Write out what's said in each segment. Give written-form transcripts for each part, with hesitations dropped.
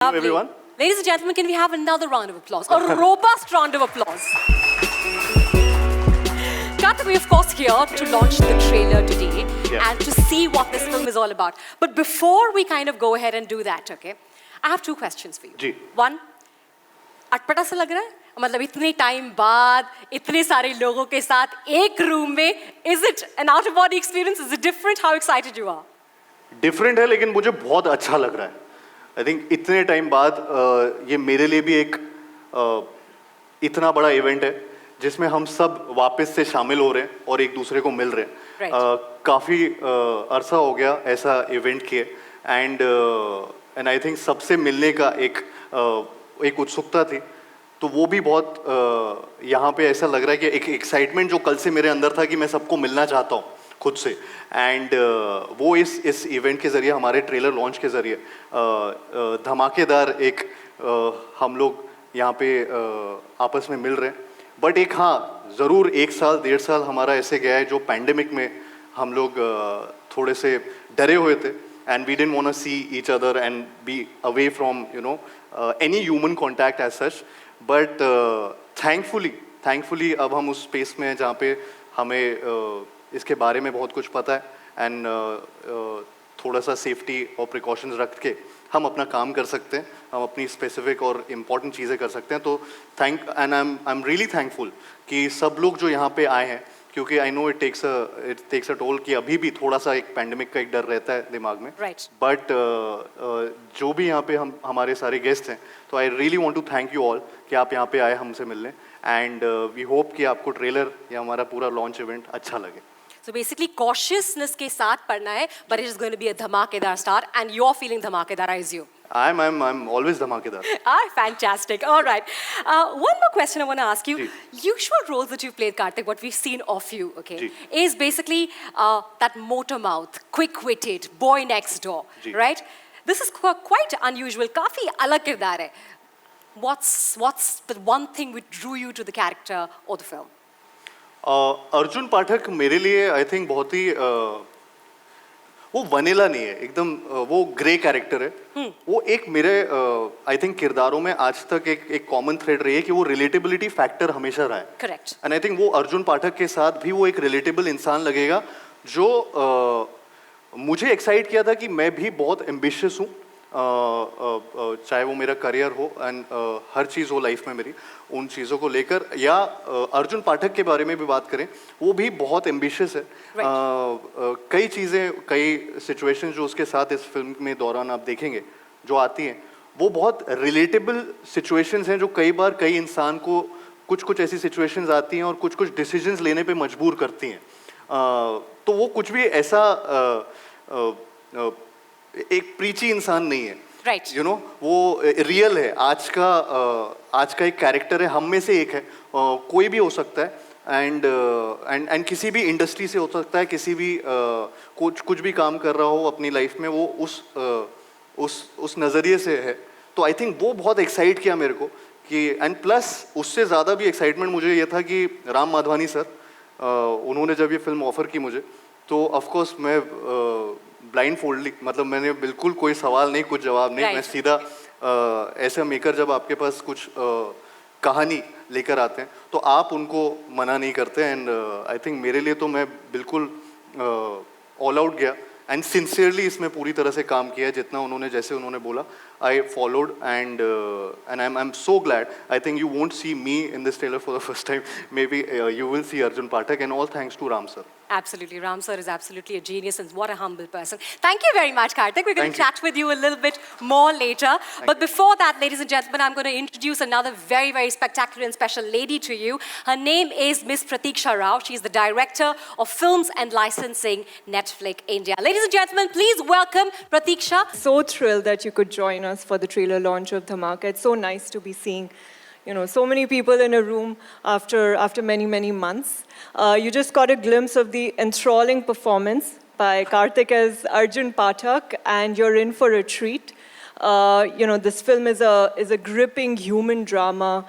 Hello everyone. Ladies and gentlemen, can we have another round of applause? A robust round of applause. Karthik, we're of course here to launch the trailer today and to see what this film is all about. But before we kind of go ahead and do that, okay, I have two questions for you. Ji. One, अटपटा सा लग रहा है? मतलब इतने time बाद इतने सारे लोगों के साथ एक रूम में, is it an out of body experience? Is it different? How excited you are? Different है लेकिन मुझे बहुत अच्छा लग रहा है. आई थिंक इतने टाइम बाद ये मेरे लिए भी एक इतना बड़ा इवेंट है जिसमें हम सब वापस से शामिल हो रहे हैं और एक दूसरे को मिल रहे हैं. काफ़ी अरसा हो गया ऐसा इवेंट किए एंड आई थिंक सबसे मिलने का एक उत्सुकता थी. तो वो भी बहुत यहाँ पे ऐसा लग रहा है कि एक एक्साइटमेंट जो कल से मेरे अंदर था कि मैं सबको मिलना चाहता हूँ खुद से. एंड वो इस इवेंट के ज़रिए, हमारे ट्रेलर लॉन्च के ज़रिए धमाकेदार एक हम लोग यहाँ पे आपस में मिल रहे हैं. बट एक हाँ ज़रूर 1 साल 1.5 साल हमारा ऐसे गया है जो पैंडेमिक में हम लोग थोड़े से डरे हुए थे and we didn't want to see each other and be away from any human contact as such. But thankfully अब हम उस स्पेस में हैं जहाँ पे हमें इसके बारे में बहुत कुछ पता है एंड थोड़ा सा सेफ्टी और प्रिकॉशंस रख के हम अपना काम कर सकते हैं, हम अपनी स्पेसिफिक और इम्पॉर्टेंट चीज़ें कर सकते हैं. तो आई एम रियली थैंकफुल कि सब लोग जो यहाँ पे आए हैं, क्योंकि I know it takes a toll कि अभी भी थोड़ा सा एक पैंडेमिक का एक डर रहता है दिमाग में. बट जो भी यहाँ पे हमारे सारे गेस्ट हैं, तो I really want to thank you all कि आप यहाँ पे आए हमसे मिलने. एंड वी होप कि आपको ट्रेलर या हमारा पूरा लॉन्च इवेंट अच्छा लगे. So basically cautiousness के साथ पढ़ना है, but it is going to be a धमाकेदार start and you're feeling धमाकेदार, I assume. I'm always धमाकेदार. Fantastic. All right. One more question I want to ask you. Usual roles that you've played, Karthik, what we've seen of you, okay, is basically that motor mouth, quick-witted, boy next door, right? This is quite unusual. काफी अलग किरदार है. What's the one thing which drew you to the character or the film? Arjun पाठक मेरे लिए I think बहुत ही वो vanilla नहीं है एकदम, वो ग्रे कैरेक्टर है. वो एक मेरे आई थिंक किरदारों में आज तक एक कॉमन थ्रेड रही है कि वो रिलेटेबिलिटी फैक्टर हमेशा रहा है. करेक्ट. एंड आई थिंक वो अर्जुन पाठक के साथ भी वो एक रिलेटेबल इंसान लगेगा जो मुझे एक्साइट किया था कि मैं भी बहुत एम्बिशियस हूँ, चाहे वो मेरा करियर हो एंड हर चीज़ हो लाइफ में मेरी, उन चीज़ों को लेकर. या अर्जुन पाठक के बारे में भी बात करें, वो भी बहुत एम्बिशियस है. कई चीज़ें, कई सिचुएशंस जो उसके साथ इस फिल्म में दौरान आप देखेंगे जो आती हैं, वो बहुत रिलेटेबल सिचुएशंस हैं जो कई बार कई इंसान को कुछ ऐसी सिचुएशंस आती हैं और कुछ डिसीजंस लेने पे मजबूर करती हैं. तो वो कुछ भी ऐसा एक प्रीची इंसान नहीं है. यू नो, वो रियल है. आज का एक कैरेक्टर है, हम में से एक है. कोई भी हो सकता है एंड किसी भी इंडस्ट्री से हो सकता है, किसी भी कुछ भी काम कर रहा हो अपनी लाइफ में, वो उस नज़रिए से है. तो आई थिंक वो बहुत एक्साइट किया मेरे को कि, एंड प्लस उससे ज़्यादा भी एक्साइटमेंट मुझे ये था कि राम माधवानी सर, उन्होंने जब ये फिल्म ऑफ़र की मुझे, तो ऑफकोर्स मैं ब्लाइंड फोल्डली, मतलब मैंने बिल्कुल कोई सवाल नहीं, कुछ जवाब नहीं, मैं सीधा ऐसे मेकर जब आपके पास कुछ कहानी लेकर आते हैं तो आप उनको मना नहीं करते. एंड आई थिंक मेरे लिए तो मैं बिल्कुल ऑल आउट गया एंड सिंसियरली इसमें पूरी तरह से काम किया. जितना उन्होंने, जैसे उन्होंने बोला, I followed and I am so glad. I think you won't see me in this trailer for the first time. Maybe you will see Arjun Pathak, and all thanks to Ram sir. Absolutely. Ram sir is absolutely a genius and what a humble person. Thank you very much, Karthik. We're going to chat with you a little bit more later. But before that, ladies and gentlemen, I'm going to introduce another very, very spectacular and special lady to you. Her name is Miss Pratiksha Rao. She's the Director of Films and Licensing, Netflix India. Ladies and gentlemen, please welcome Pratiksha. So thrilled that you could join us for the trailer launch of Dhamaka. It's so nice to be seeing, so many people in a room after many months. You just got a glimpse of the enthralling performance by Karthik as Arjun Pathak, and you're in for a treat. This film is a gripping human drama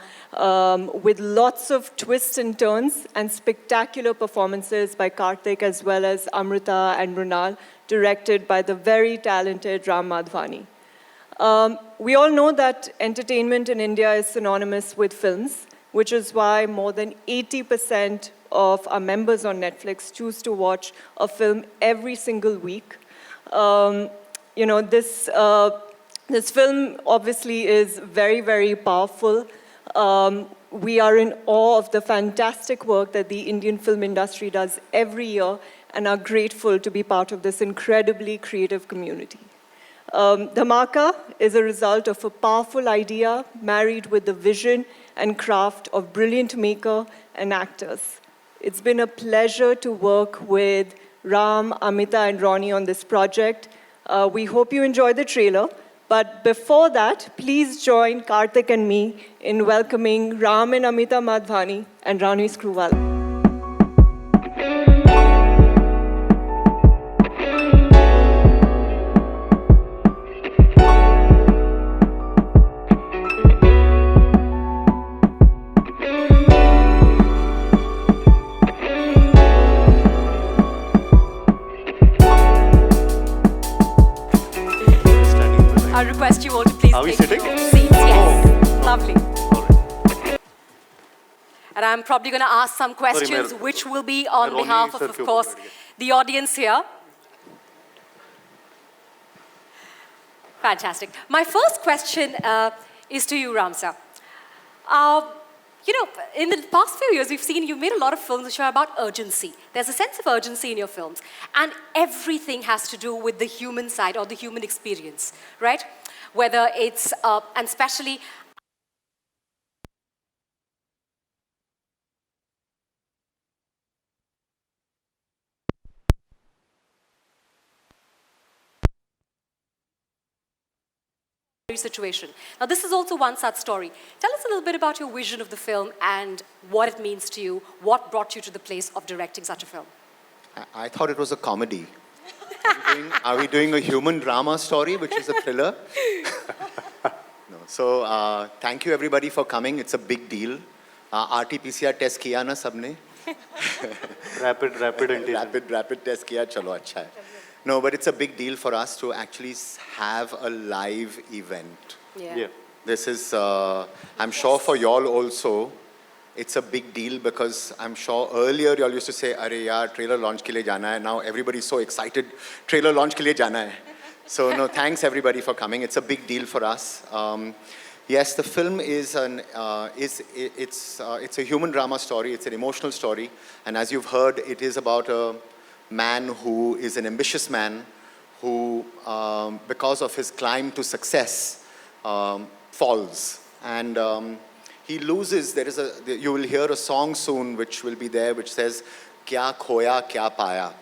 with lots of twists and turns and spectacular performances by Karthik as well as Amrita and Mrunal, directed by the very talented Ram Madhvani. We all know that entertainment in India is synonymous with films, which is why more than 80% of our members on Netflix choose to watch a film every single week. This film obviously is very, very powerful. We are in awe of the fantastic work that the Indian film industry does every year and are grateful to be part of this incredibly creative community. Dhamaka is a result of a powerful idea married with the vision and craft of brilliant maker and actors. It's been a pleasure to work with Ram, Amita, and Ronnie on this project. We hope you enjoy the trailer. But before that, please join Karthik and me in welcoming Ram and Amita Madhvani and Rani Screwval. I request you all to please Are we take sitting? your seats. Yes. Oh. Lovely. All right. And I'm probably going to ask some questions Sorry, which will be on Ronnie behalf sir of के course, ऊपर बैठ the audience here. Fantastic. My first question is to you, Ram sir. In the past few years, we've seen you've made a lot of films which are about urgency. There's a sense of urgency in your films. And everything has to do with the human side or the human experience, right? Whether it's, and especially, situation. Now, this is also one such story. Tell us a little bit about your vision of the film and what it means to you. What brought you to the place of directing such a film? I thought it was a comedy. Are we doing a human drama story, which is a thriller? No. So, thank you everybody for coming. It's a big deal. RT-PCR test kiya na sabne? Rapid antigen. Rapid test kiya, chalo acha hai. No, but it's a big deal for us to actually have a live event. Yeah. This is, I'm sure for y'all also, it's a big deal because I'm sure earlier y'all used to say, "Arey yaar, trailer launch ke liye jana hai." Now everybody's so excited, trailer launch ke liye jana hai. So no, thanks everybody for coming. It's a big deal for us. Yes, the film is it's a human drama story. It's an emotional story, and as you've heard, it is about a man who is an ambitious man who, because of his climb to success, falls. And he loses. You will hear a song soon which will be there which says, "Kya khoya, kya paya."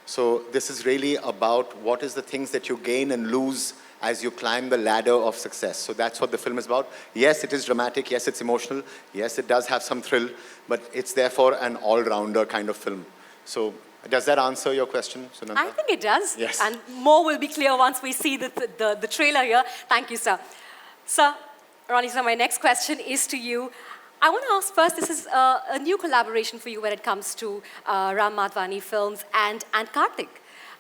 So this is really about what is the things that you gain and lose as you climb the ladder of success. So that's what the film is about. Yes, it is dramatic. Yes, it's emotional. Yes, it does have some thrill. But it's therefore an all-rounder kind of film. So does that answer your question, Sunanta? I think it does. Yes. And more will be clear once we see the trailer here. Thank you, sir. Sir, Ronnie, sir, my next question is to you. I want to ask first, this is a new collaboration for you when it comes to Ram Madhvani Films and Karthik.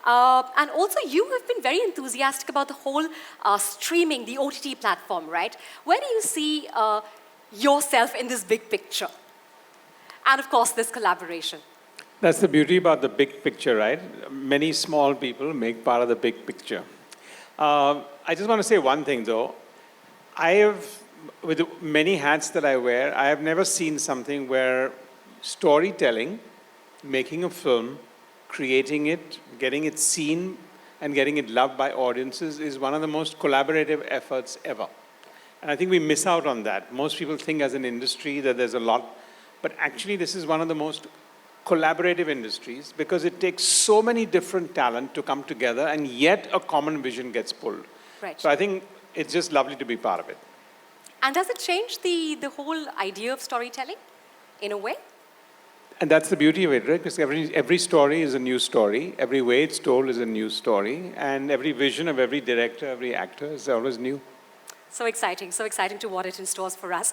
And also, you have been very enthusiastic about the whole streaming, the OTT platform, right? Where do you see yourself in this big picture? And of course, this collaboration. That's the beauty about the big picture, right? Many small people make part of the big picture. I just want to say one thing, though. With the many hats that I wear, I have never seen something where storytelling, making a film, creating it, getting it seen, and getting it loved by audiences is one of the most collaborative efforts ever. And I think we miss out on that. Most people think as an industry that there's a lot, but actually this is one of the most collaborative industries because it takes so many different talent to come together and yet a common vision gets pulled. Right. So I think it's just lovely to be part of it. And does it change the whole idea of storytelling in a way? And that's the beauty of it, right? Because every story is a new story. Every way it's told is a new story. And every vision of every director, every actor is always new. So exciting to what it in stores for us.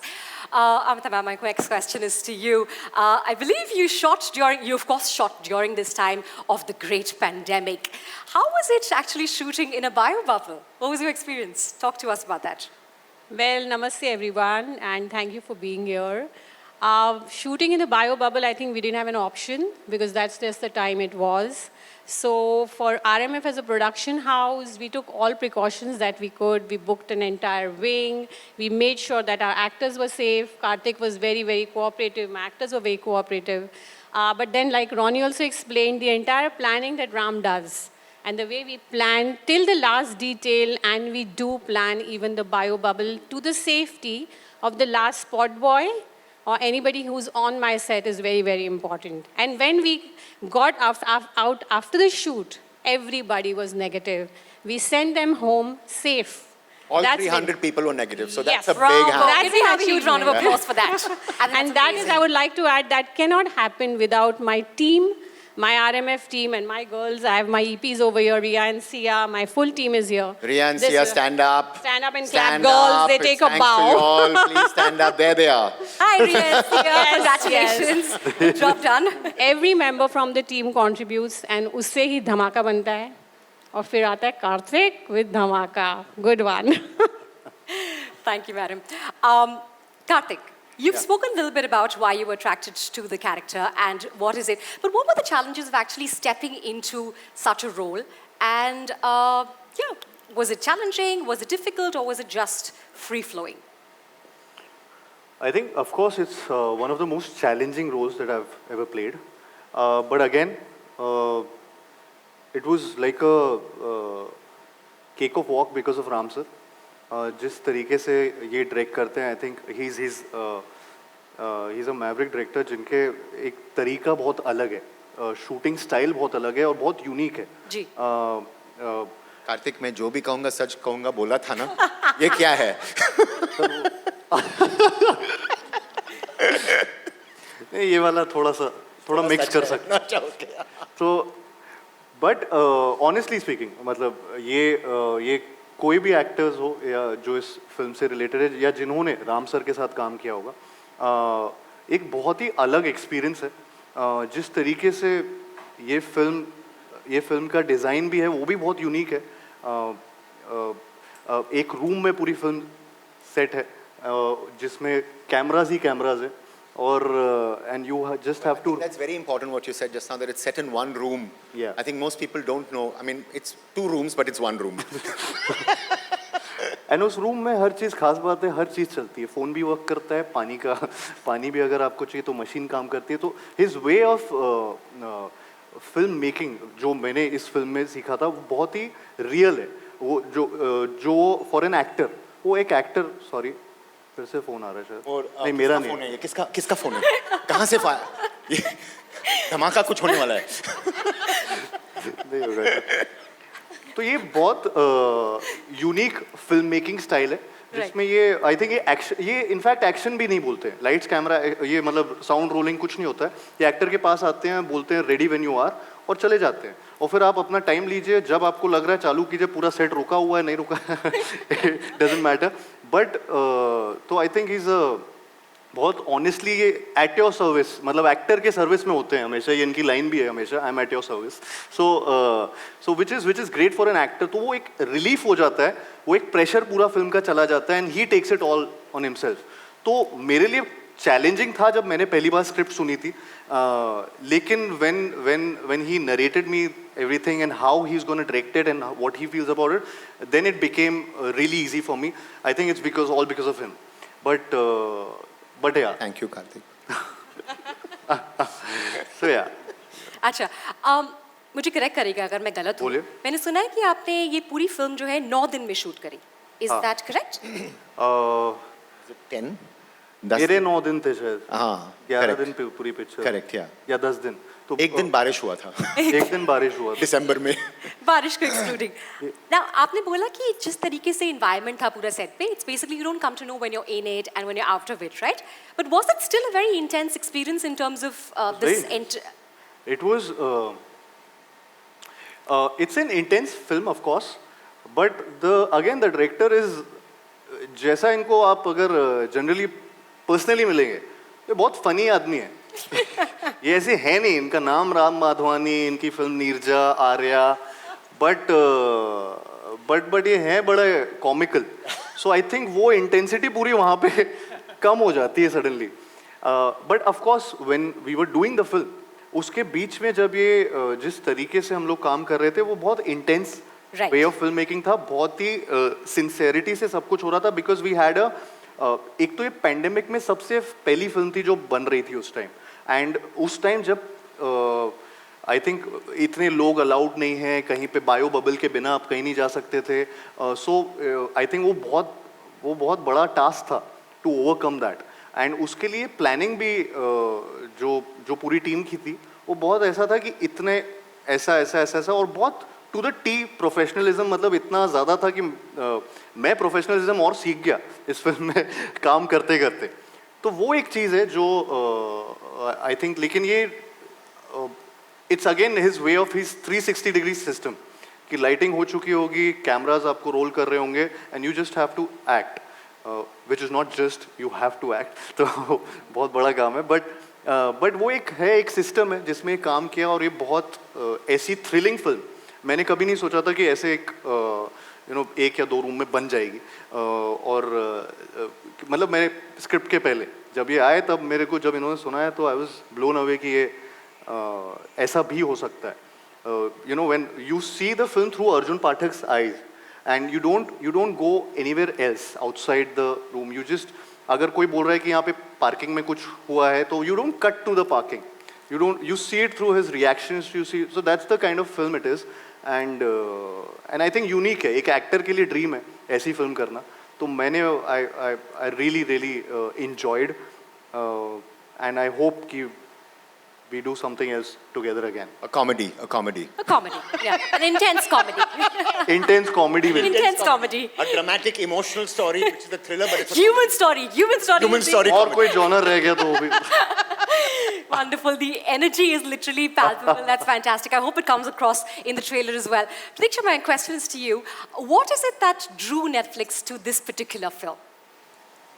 Amita ma'am, my next question is to you. I believe you of course shot during this time of the great pandemic. How was it actually shooting in a bio-bubble? What was your experience? Talk to us about that. Well, namaste everyone, and thank you for being here. Shooting in a bio bubble, I think we didn't have an option because that's just the time it was. So for RMF as a production house, we took all precautions that we could. We booked an entire wing. We made sure that our actors were safe. Karthik was very, very cooperative. My actors were very cooperative. But then, like Ronnie also explained, the entire planning that Ram does, and the way we plan till the last detail, and we do plan even the bio bubble to the safety of the last spot boy or anybody who's on my set is very, very important. And when we got out after the shoot, everybody was negative. We sent them home safe. All That's 300 people were negative, so Yes. that's a Bravo. big hand. That's Give me a huge round of achievement. applause for that. And that is, I would like to add, that cannot happen without my team, my RMF team and my girls. I have my EPs over here, Ria and Sia. My full team is here. Riya and This- Sia, stand up. Stand up and clap. Stand Girls, up. they It's take a thanks bow. to you all. Please stand up. There they are. Hi, Riya. Yes, Congratulations. Job done. Every member from the team contributes, and उससे ही धमाका बनता है. और फिर आता है Kartik with धमाका. Good one. Thank you, madam. Karthik, you've spoken a little bit about why you were attracted to the character and what is it. But what were the challenges of actually stepping into such a role? And was it challenging? Was it difficult? Or was it just free-flowing? I think, of course, it's one of the most challenging roles that I've ever played. But again, it was like a cake of walk because of Ram sir. जिस तरीके से ये direct करते हैं, I think he is a Maverick director जिनके एक तरीका बहुत अलग है, शूटिंग स्टाइल बहुत अलग है और बहुत यूनिक है. जी. कार्तिक, मैं जो भी कहूँगा सच कहूँगा बोला था ना. ये क्या है? नहीं, ये वाला थोड़ा मिक्स कर सकते हैं. तो बट ऑनेस्टली स्पीकिंग, मतलब ये कोई भी एक्टर्स हो या जो इस फिल्म से रिलेटेड है या जिन्होंने राम सर के साथ काम किया होगा, एक बहुत ही अलग एक्सपीरियंस है. जिस तरीके से ये फिल्म का डिज़ाइन भी है वो भी बहुत यूनिक है. एक रूम में पूरी फिल्म सेट है जिसमें कैमराज ही कैमराज है और and you just have to. That's very important what you said just now, that it's set in one room. Yeah. I think most people don't know. I mean, it's 2 rooms, but it's 1 room. And उस room में हर चीज़ खास बात है, हर चीज़ चलती है. Phone भी work करता है, पानी भी अगर आपको चाहिए तो मशीन काम करती है. तो his way of film making जो मैंने इस फिल्म में सीखा था वो बहुत ही रियल है. वो जो फॉर एन एक्टर, वो एक एक्टर. सॉरी, फिर से फ़ोन आ रहा है शायद. और नहीं, मेरा किसका नहीं. फोन है ये? किसका फोन है? कहाँ से ये धमाका कुछ होने वाला है. नहीं होगा. तो ये बहुत यूनिक फिल्म मेकिंग स्टाइल है जिसमें ये आई थिंक ये इनफैक्ट एक्शन भी नहीं बोलते हैं. लाइट्स कैमरा, ये मतलब साउंड रोलिंग कुछ नहीं होता है. ये एक्टर के पास आते हैं, बोलते हैं रेडी व्हेन यू आर और चले जाते हैं. और फिर आप अपना टाइम लीजिए, जब आपको लग रहा है चालू कीजिए. पूरा सेट रुका हुआ है नहीं रुका डजंट मैटर. बट तो आई थिंक इज बहुत ऑनेस्टली ये एट योर सर्विस, मतलब एक्टर के सर्विस में होते हैं हमेशा. ये इनकी लाइन भी है हमेशा, I am at your service. So which is great for an actor. तो वो एक रिलीफ हो जाता है, वो एक प्रेशर पूरा फिल्म का चला जाता है and he takes it all on himself. तो मेरे लिए चैलेंजिंग था जब मैंने पहली बार स्क्रिप्ट सुनी थी. लेकिन when he narrated me everything and how he's going to direct it and what he feels about it, then it became really easy for me. I think it's all because of him. But yeah. Thank you, Karthik. So yeah. अच्छा, मुझे correct करेगा अगर मैं गलत हूँ. बोलिए. मैंने सुना है कि आपने ये पूरी फिल्म जो है 9 दिन में शूट करी. Is that correct? Is it 10? 10 मेरे 9 दिन थे शायद. हाँ, 11 correct. दिन पे पूरी पिक्चर. Correct, yeah. या 10 दिन. तो एक दिन बारिश हुआ था. एक दिन बारिश हुआ था. दिसंबर में. बारिश को एक्सक्लूडिंग. नाउ आपने बोला कि जिस तरीके से एनवायरनमेंट था पूरा सेट पे, it's basically you don't come to know when you are in it and when you are out of it, right? But was it still a very intense experience in terms of this It was it's an intense film, of course, but the director is जैसा इनको आप अगर generally personally मिलेंगे, ये बहुत funny आदमी है। ये ऐसे है नहीं, इनका नाम राम माधवानी, इनकी फिल्म नीरजा, आर्या, बट ये है बड़ा कॉमिकल। सो आई थिंक वो इंटेंसिटी पूरी वहाँ पे कम हो जाती है suddenly. But of course when we were doing the film, उसके बीच में जब ये जिस तरीके से हम लोग काम कर रहे थे वो बहुत intense way of film making था, बहुत ही सिंसेरिटी से सब कुछ हो रहा था, बिकॉज वी हैड एक तो ये पैंडेमिक में सबसे पहली फिल्म थी जो बन रही थी उस टाइम, एंड उस टाइम जब आई थिंक इतने लोग अलाउड नहीं हैं कहीं पे, बायो बबल के बिना आप कहीं नहीं जा सकते थे। सो आई थिंक वो बहुत बड़ा टास्क था टू ओवरकम दैट, एंड उसके लिए प्लानिंग भी जो पूरी टीम की थी वो बहुत ऐसा था कि इतने ऐसा और बहुत टू द टी प्रोफेशनलिज्म, मतलब इतना ज़्यादा था कि मैं प्रोफेशनलिज्म और सीख गया इस फिल्म में काम करते करते। तो वो एक चीज़ है जो आई थिंक, लेकिन ये it's again his way of his 360 degree system, कि लाइटिंग हो चुकी होगी, कैमराज आपको रोल कर रहे होंगे, and you just have to act, which is not just you have to act. तो बहुत बड़ा काम है, बट वो एक सिस्टम है जिसमें काम किया, और ये बहुत ऐसी थ्रिलिंग फिल्म मैंने कभी नहीं सोचा था कि ऐसे एक एक या दो रूम में बन जाएगी। और मतलब मैंने स्क्रिप्ट के पहले जब ये आए, तब मेरे को जब इन्होंने सुनाया तो आई वाज ब्लोन अवे कि ये ऐसा भी हो सकता है। When you see the film through Arjun Pathak's eyes and you don't go anywhere else outside the room, you just, अगर कोई बोल रहा है कि यहाँ पे पार्किंग में कुछ हुआ है तो you don't cut to the parking, you see it through his reactions, you see, so that's the kind of film it is, and I think unique है, एक एक्टर के लिए ड्रीम है ऐसी फिल्म करना। तो मैंने I really enjoyed, and I hope कि we do something else together again. A comedy. A comedy, yeah, an intense comedy. Intense comedy with Intense comedy. A dramatic, emotional story, which is the thriller, but it's a Human story. Human story. और कोई genre रह गया तो वो भी। Wonderful. The energy is literally palpable. That's fantastic. I hope it comes across in the trailer as well. Pratiksha, my question is to you. What is it that drew Netflix to this particular film?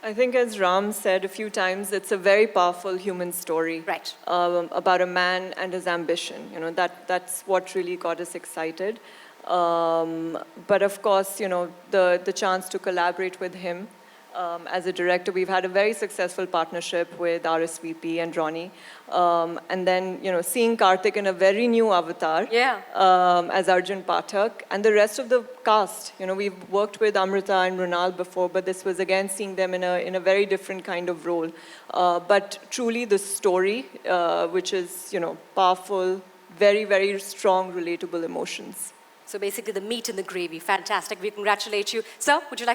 I think, as Ram said a few times, it's a very powerful human story. Right. About a man and his ambition. That's what really got us excited. But of course, the chance to collaborate with him as a director, we've had a very successful partnership with RSVP and Ronnie. And then, seeing Karthik in a very new avatar as Arjun Pathak, and the rest of the cast. We've worked with Amrita and Runal before, but this was again seeing them in a very different kind of role. But truly the story, which is, powerful, very, very strong, relatable emotions. So basically the meat and the gravy. Fantastic. We congratulate you. Sir, would you like